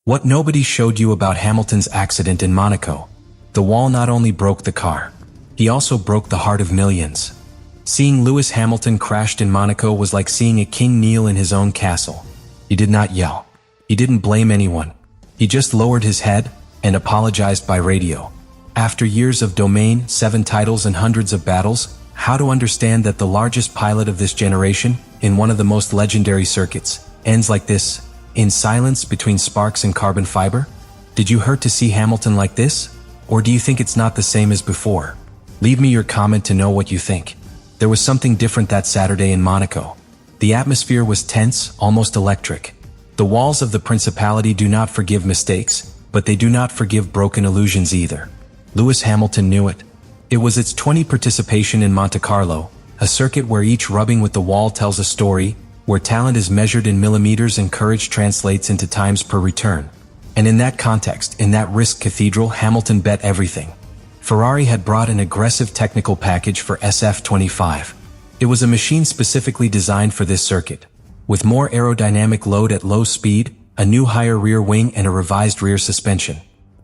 What nobody showed you about Hamilton's accident in Monaco. The wall not only broke the car, he also broke the heart of millions. Seeing Lewis Hamilton crashed in Monaco was like seeing a king kneel in his own castle. He did not yell. He didn't blame anyone. He just lowered his head and apologized by radio. After years of domain, 7 titles and hundreds of battles, how to understand that the largest pilot of this generation, in one of the most legendary circuits, ends like this, in silence between sparks and carbon fiber? Did you hurt to see Hamilton like this? Or do you think it's not the same as before? Leave me your comment to know what you think. There was something different that Saturday in Monaco. The atmosphere was tense, almost electric. The walls of the Principality do not forgive mistakes, but they do not forgive broken illusions either. Lewis Hamilton knew it. It was its 20th participation in Monte Carlo, a circuit where each rubbing with the wall tells a story, where talent is measured in millimeters and courage translates into times per return. And in that context, in that risk cathedral, Hamilton bet everything. Ferrari had brought an aggressive technical package for SF25. It was a machine specifically designed for this circuit. With more aerodynamic load at low speed, a new higher rear wing and a revised rear suspension.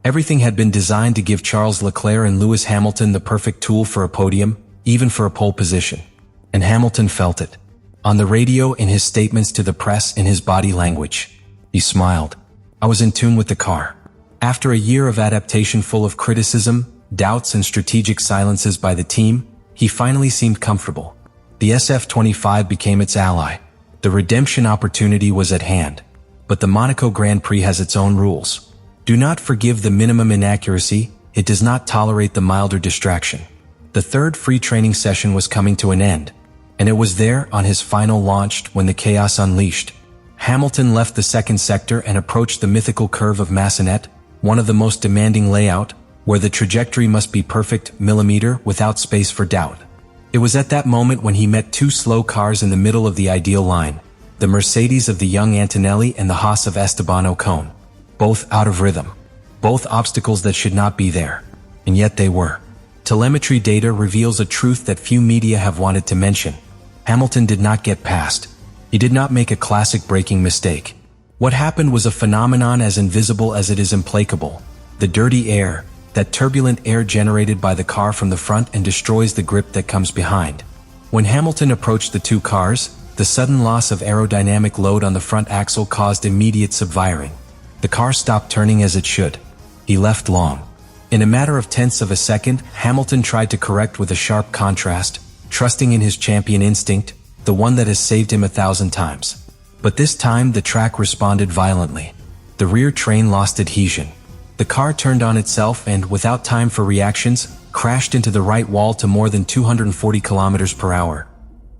Everything had been designed to give Charles Leclerc and Lewis Hamilton the perfect tool for a podium, even for a pole position. And Hamilton felt it. On the radio, in his statements to the press, in his body language. He smiled. I was in tune with the car. After a year of adaptation full of criticism, doubts and strategic silences by the team, he finally seemed comfortable. The SF25 became its ally. The redemption opportunity was at hand. But the Monaco Grand Prix has its own rules. Do not forgive the minimum inaccuracy, it does not tolerate the milder distraction. The third free training session was coming to an end, and it was there, on his final launch, when the chaos unleashed. Hamilton left the second sector and approached the mythical curve of Massenet, one of the most demanding layout, where the trajectory must be perfect, millimeter, without space for doubt. It was at that moment when he met 2 slow cars in the middle of the ideal line, the Mercedes of the young Antonelli and the Haas of Esteban Ocon. Both out of rhythm. Both obstacles that should not be there. And yet they were. Telemetry data reveals a truth that few media have wanted to mention. Hamilton did not get past. He did not make a classic braking mistake. What happened was a phenomenon as invisible as it is implacable. The dirty air, that turbulent air generated by the car from the front and destroys the grip that comes behind. When Hamilton approached the 2 cars, the sudden loss of aerodynamic load on the front axle caused immediate subfiring. The car stopped turning as it should. He left long. In a matter of tenths of a second, Hamilton tried to correct with a sharp contrast, trusting in his champion instinct, the one that has saved him 1,000 times. But this time the track responded violently. The rear train lost adhesion. The car turned on itself and, without time for reactions, crashed into the right wall to more than 240 kilometers per hour.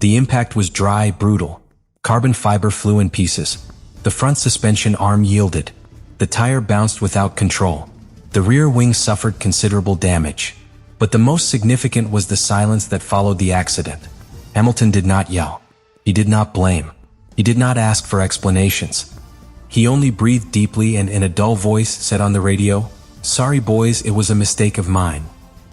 The impact was dry, brutal. Carbon fiber flew in pieces. The front suspension arm yielded. The tire bounced without control. The rear wing suffered considerable damage. But the most significant was the silence that followed the accident. Hamilton did not yell. He did not blame. He did not ask for explanations. He only breathed deeply and in a dull voice said on the radio, "Sorry boys, it was a mistake of mine."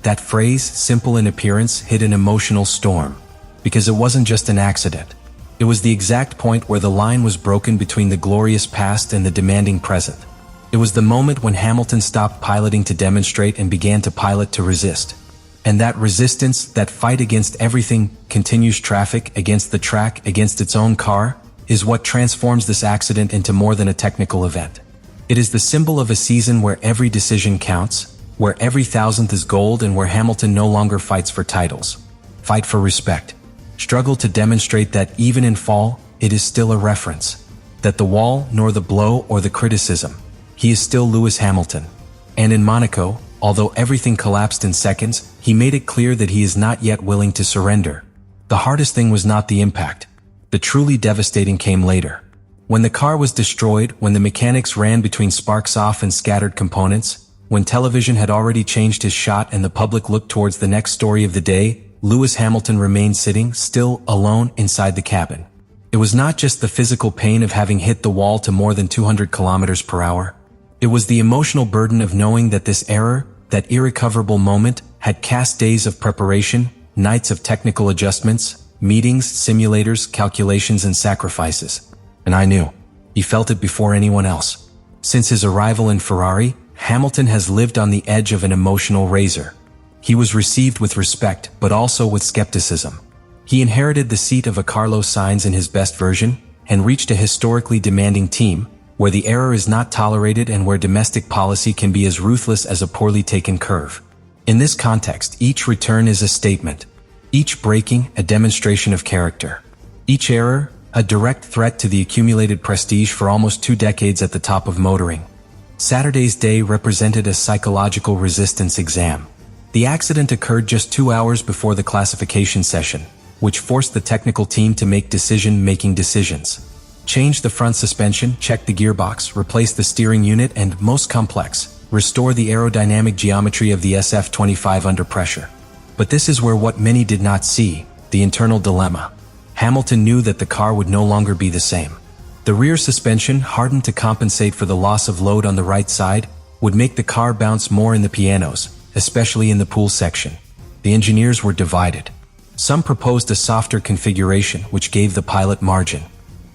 That phrase, simple in appearance, hid an emotional storm. Because it wasn't just an accident. It was the exact point where the line was broken between the glorious past and the demanding present. It was the moment when Hamilton stopped piloting to demonstrate and began to pilot to resist. And that resistance, that fight against everything, continuous traffic, against the track, against its own car, is what transforms this accident into more than a technical event. It is the symbol of a season where every decision counts, where every thousandth is gold, and where Hamilton no longer fights for titles. Fight for respect. Struggle to demonstrate that even in fall, it is still a reference. That the wall, nor the blow or the criticism. He is still Lewis Hamilton. And in Monaco, although everything collapsed in seconds, he made it clear that he is not yet willing to surrender. The hardest thing was not the impact. The truly devastating came later. When the car was destroyed, when the mechanics ran between sparks off and scattered components, when television had already changed his shot and the public looked towards the next story of the day, Lewis Hamilton remained sitting, still, alone, inside the cabin. It was not just the physical pain of having hit the wall to more than 200 kilometers per hour. It was the emotional burden of knowing that this error, that irrecoverable moment, had cast days of preparation, nights of technical adjustments, meetings, simulators, calculations, and sacrifices. And I knew. He felt it before anyone else. Since his arrival in Ferrari, Hamilton has lived on the edge of an emotional razor. He was received with respect, but also with skepticism. He inherited the seat of a Carlos Sainz in his best version, and reached a historically demanding team, where the error is not tolerated and where domestic policy can be as ruthless as a poorly taken curve. In this context, each return is a statement. Each breaking, a demonstration of character. Each error, a direct threat to the accumulated prestige for almost 2 decades at the top of motoring. Saturday's day represented a psychological resistance exam. The accident occurred just 2 hours before the classification session, which forced the technical team to make decision-making decisions. Change the front suspension, check the gearbox, replace the steering unit, and, most complex, restore the aerodynamic geometry of the SF25 under pressure. But this is where what many did not see, the internal dilemma. Hamilton knew that the car would no longer be the same. The rear suspension, hardened to compensate for the loss of load on the right side, would make the car bounce more in the pianos, especially in the pool section. The engineers were divided. Some proposed a softer configuration which gave the pilot margin.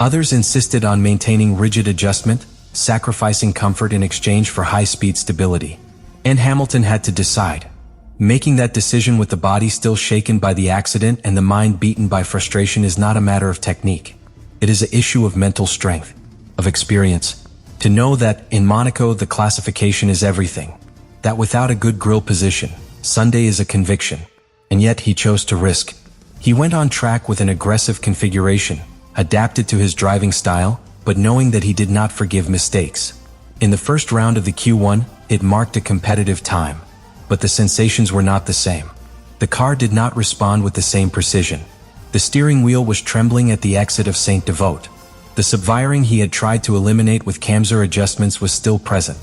Others insisted on maintaining rigid adjustment, sacrificing comfort in exchange for high-speed stability. And Hamilton had to decide. Making that decision with the body still shaken by the accident and the mind beaten by frustration is not a matter of technique. It is an issue of mental strength, of experience. To know that, in Monaco, the classification is everything. That without a good grille position, Sunday is a conviction. And yet he chose to risk. He went on track with an aggressive configuration, adapted to his driving style, but knowing that he did not forgive mistakes. In the first round of the Q1, it marked a competitive time. But the sensations were not the same. The car did not respond with the same precision. The steering wheel was trembling at the exit of Saint Devote. The subwiring he had tried to eliminate with camshaft adjustments was still present.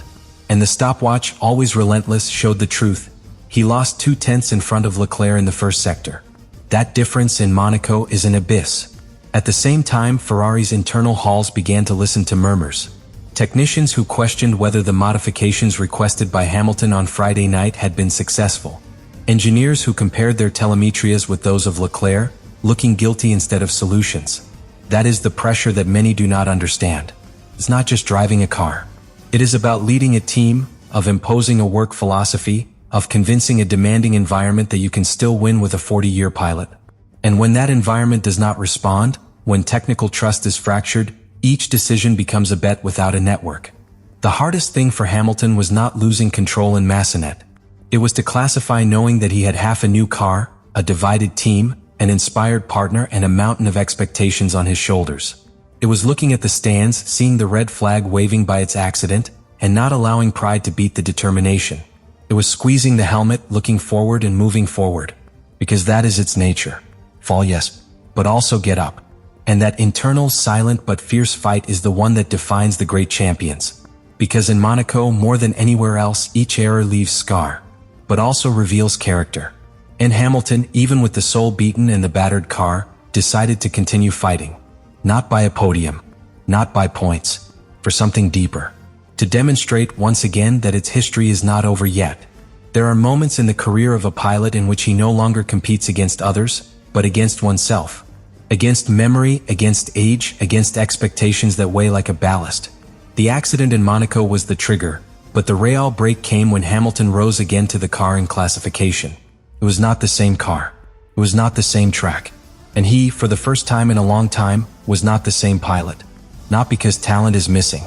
And the stopwatch, always relentless, showed the truth. He lost 2/10 in front of Leclerc in the first sector. That difference in Monaco is an abyss. At the same time, Ferrari's internal halls began to listen to murmurs. Technicians who questioned whether the modifications requested by Hamilton on Friday night had been successful. Engineers who compared their telemetrias with those of Leclerc, looking guilty instead of solutions. That is the pressure that many do not understand. It's not just driving a car. It is about leading a team, of imposing a work philosophy, of convincing a demanding environment that you can still win with a 40-year pilot. And when that environment does not respond, when technical trust is fractured, each decision becomes a bet without a network. The hardest thing for Hamilton was not losing control in Massenet. It was to classify knowing that he had half a new car, a divided team, an inspired partner, and a mountain of expectations on his shoulders. It was looking at the stands, seeing the red flag waving by its accident, and not allowing pride to beat the determination. It was squeezing the helmet, looking forward and moving forward. Because that is its nature. Fall, yes, but also get up. And that internal, silent but fierce fight is the one that defines the great champions. Because in Monaco, more than anywhere else, each error leaves scar, but also reveals character. And Hamilton, even with the soul beaten and the battered car, decided to continue fighting. Not by a podium, not by points, for something deeper. To demonstrate once again that its history is not over yet. There are moments in the career of a pilot in which he no longer competes against others, but against oneself. Against memory, against age, against expectations that weigh like a ballast. The accident in Monaco was the trigger, but the real break came when Hamilton rose again to the car in classification. It was not the same car. It was not the same track. And he, for the first time in a long time, was not the same pilot. Not because talent is missing.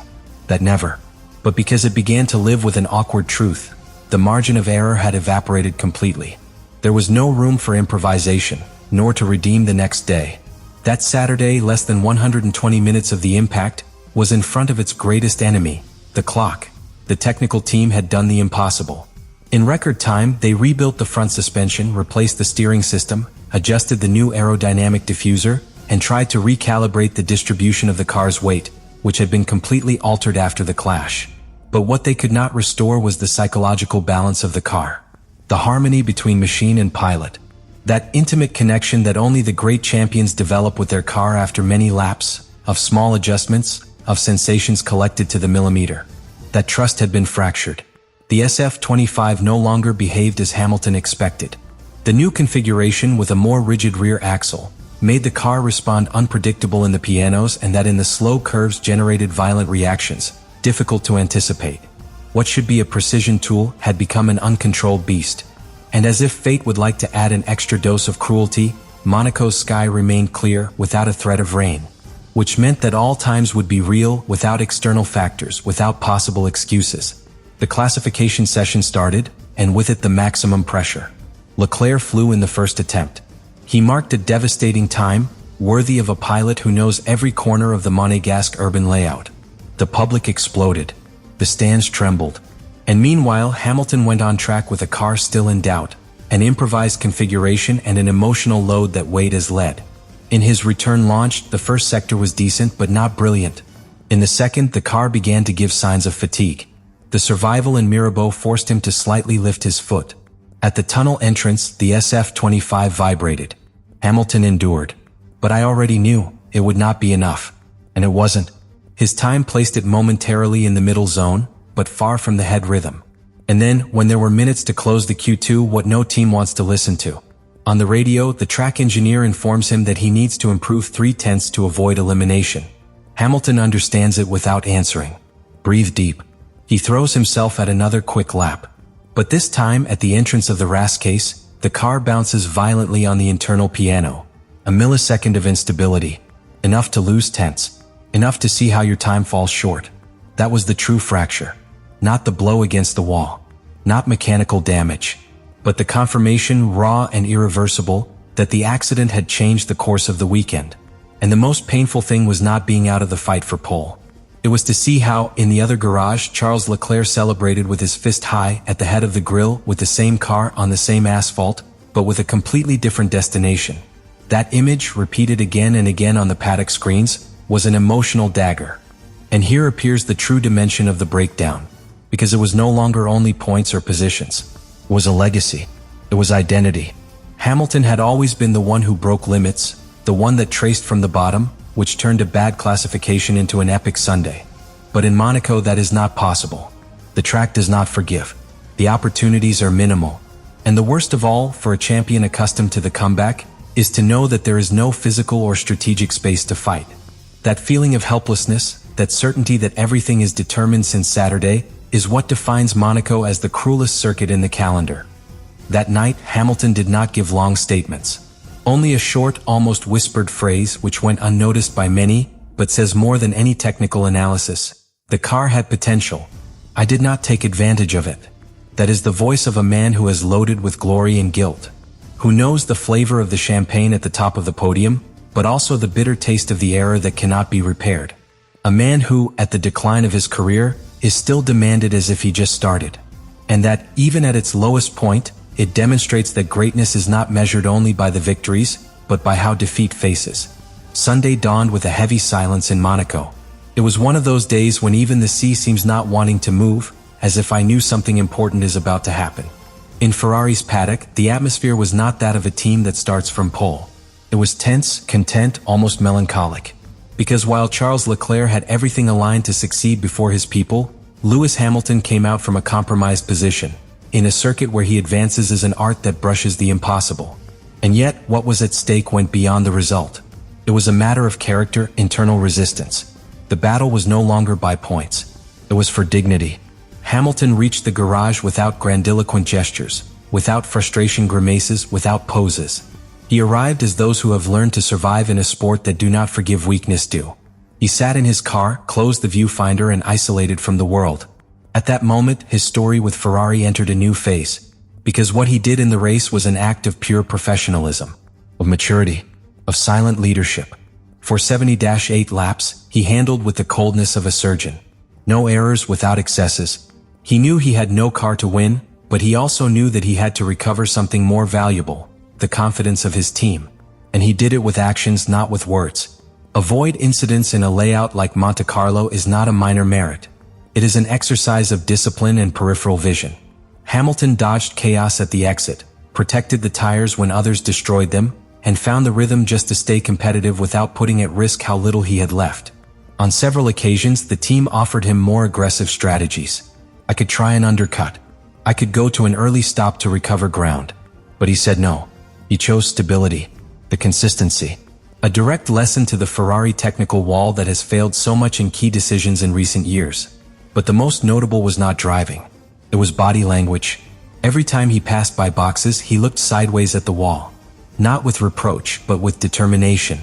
That never. But because it began to live with an awkward truth. The margin of error had evaporated completely. There was no room for improvisation, nor to redeem the next day. That Saturday, less than 120 minutes of the impact, was in front of its greatest enemy, the clock. The technical team had done the impossible. In record time, they rebuilt the front suspension, replaced the steering system, adjusted the new aerodynamic diffuser, and tried to recalibrate the distribution of the car's weight, which had been completely altered after the clash. But what they could not restore was the psychological balance of the car. The harmony between machine and pilot. That intimate connection that only the great champions develop with their car after many laps, of small adjustments, of sensations collected to the millimeter. That trust had been fractured. The SF25 no longer behaved as Hamilton expected. The new configuration with a more rigid rear axle made the car respond unpredictable in the pianos, and that in the slow curves generated violent reactions, difficult to anticipate. What should be a precision tool had become an uncontrolled beast. And as if fate would like to add an extra dose of cruelty, Monaco's sky remained clear without a threat of rain, which meant that all times would be real without external factors, without possible excuses. The classification session started, and with it the maximum pressure. Leclerc flew in the first attempt. He marked a devastating time, worthy of a pilot who knows every corner of the Monégasque urban layout. The public exploded. The stands trembled. And meanwhile, Hamilton went on track with a car still in doubt, an improvised configuration and an emotional load that weighed as lead. In his return launch, the first sector was decent but not brilliant. In the second, the car began to give signs of fatigue. The survival in Mirabeau forced him to slightly lift his foot. At the tunnel entrance, the SF-25 vibrated. Hamilton endured. But I already knew it would not be enough. And it wasn't. His time placed it momentarily in the middle zone, but far from the head rhythm. And then, when there were minutes to close the Q2, what no team wants to listen to. On the radio, the track engineer informs him that he needs to improve 0.3 to avoid elimination. Hamilton understands it without answering. Breathe deep. He throws himself at another quick lap. But this time, at the entrance of the RAS case, the car bounces violently on the internal piano. A millisecond of instability. Enough to lose tenths. Enough to see how your time falls short. That was the true fracture. Not the blow against the wall. Not mechanical damage. But the confirmation, raw and irreversible, that the accident had changed the course of the weekend. And the most painful thing was not being out of the fight for pole. It was to see how, in the other garage, Charles Leclerc celebrated with his fist high at the head of the grille with the same car on the same asphalt, but with a completely different destination. That image, repeated again and again on the paddock screens, was an emotional dagger. And here appears the true dimension of the breakdown, because it was no longer only points or positions. It was a legacy. It was identity. Hamilton had always been the one who broke limits, the one that traced from the bottom, which turned a bad classification into an epic Sunday. But in Monaco that is not possible. The track does not forgive. The opportunities are minimal. And the worst of all, for a champion accustomed to the comeback, is to know that there is no physical or strategic space to fight. That feeling of helplessness, that certainty that everything is determined since Saturday, is what defines Monaco as the cruelest circuit in the calendar. That night, Hamilton did not give long statements. Only a short, almost whispered phrase which went unnoticed by many, but says more than any technical analysis. The car had potential. I did not take advantage of it. That is the voice of a man who is loaded with glory and guilt, who knows the flavor of the champagne at the top of the podium, but also the bitter taste of the error that cannot be repaired. A man who, at the decline of his career, is still demanded as if he just started. And that, even at its lowest point, it demonstrates that greatness is not measured only by the victories, but by how defeat faces. Sunday dawned with a heavy silence in Monaco. It was one of those days when even the sea seems not wanting to move, as if I knew something important is about to happen. In Ferrari's paddock, the atmosphere was not that of a team that starts from pole. It was tense, content, almost melancholic. Because while Charles Leclerc had everything aligned to succeed before his people, Lewis Hamilton came out from a compromised position. In a circuit where he advances is an art that brushes the impossible. And yet, what was at stake went beyond the result. It was a matter of character, internal resistance. The battle was no longer by points. It was for dignity. Hamilton reached the garage without grandiloquent gestures, without frustration grimaces, without poses. He arrived as those who have learned to survive in a sport that do not forgive weakness do. He sat in his car, closed the viewfinder and isolated from the world. At that moment, his story with Ferrari entered a new phase, because what he did in the race was an act of pure professionalism, of maturity, of silent leadership. For 70-8 laps, he handled with the coldness of a surgeon. No errors without excesses. He knew he had no car to win, but he also knew that he had to recover something more valuable, the confidence of his team. And he did it with actions, not with words. Avoid incidents in a layout like Monte Carlo is not a minor merit. It is an exercise of discipline and peripheral vision. Hamilton dodged chaos at the exit, protected the tires when others destroyed them, and found the rhythm just to stay competitive without putting at risk how little he had left. On several occasions, the team offered him more aggressive strategies. I could try an undercut. I could go to an early stop to recover ground. But he said no. He chose stability, the consistency. A direct lesson to the Ferrari technical wall that has failed so much in key decisions in recent years. But the most notable was not driving. It was body language. Every time he passed by boxes, he looked sideways at the wall. Not with reproach, but with determination.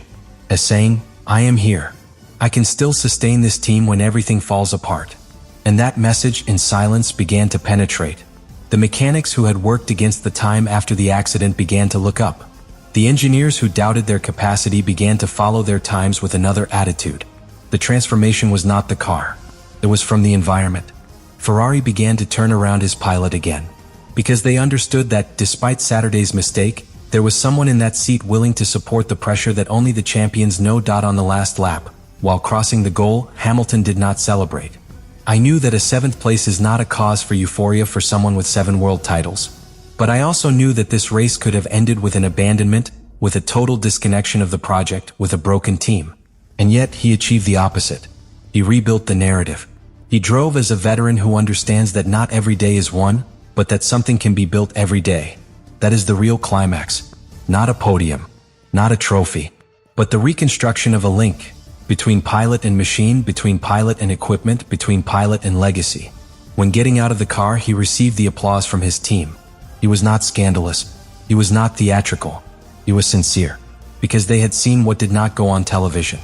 As saying, I am here. I can still sustain this team when everything falls apart. And that message in silence began to penetrate. The mechanics who had worked against the time after the accident began to look up. The engineers who doubted their capacity began to follow their times with another attitude. The transformation was not the car. It was from the environment. Ferrari began to turn around his pilot again. Because they understood that, despite Saturday's mistake, there was someone in that seat willing to support the pressure that only the champions know. On the last lap, while crossing the goal, Hamilton did not celebrate. I knew that a 7th place is not a cause for euphoria for someone with 7 world titles. But I also knew that this race could have ended with an abandonment, with a total disconnection of the project, with a broken team. And yet, he achieved the opposite. He rebuilt the narrative. He drove as a veteran who understands that not every day is won, but that something can be built every day. That is the real climax. Not a podium. Not a trophy. But the reconstruction of a link. Between pilot and machine, between pilot and equipment, between pilot and legacy. When getting out of the car, he received the applause from his team. He was not scandalous. He was not theatrical. He was sincere. Because they had seen what did not go on television.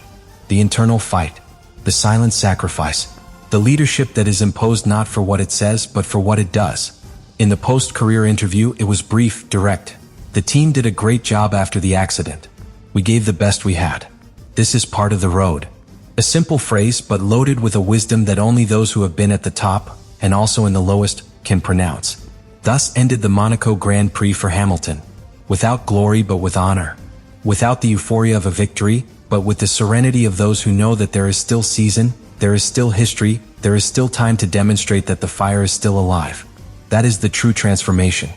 The internal fight. The silent sacrifice. The leadership that is imposed not for what it says, but for what it does. In the post-career interview, it was brief, direct. The team did a great job after the accident. We gave the best we had. This is part of the road. A simple phrase, but loaded with a wisdom that only those who have been at the top, and also in the lowest, can pronounce. Thus ended the Monaco Grand Prix for Hamilton. Without glory but with honor. Without the euphoria of a victory, but with the serenity of those who know that there is still season, there is still history, there is still time to demonstrate that the fire is still alive. That is the true transformation.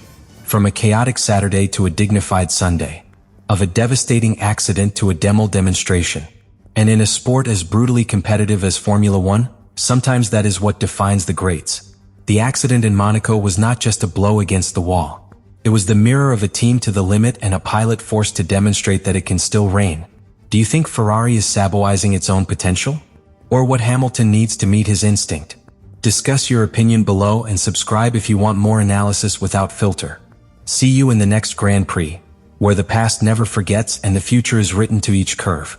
From a chaotic Saturday to a dignified Sunday. Of a devastating accident to a demo demonstration. And in a sport as brutally competitive as Formula 1, sometimes that is what defines the greats. The accident in Monaco was not just a blow against the wall. It was the mirror of a team to the limit and a pilot forced to demonstrate that it can still reign. Do you think Ferrari is sabotaging its own potential? Or what Hamilton needs to meet his instinct? Discuss your opinion below and subscribe if you want more analysis without filter. See you in the next Grand Prix, where the past never forgets and the future is written to each curve.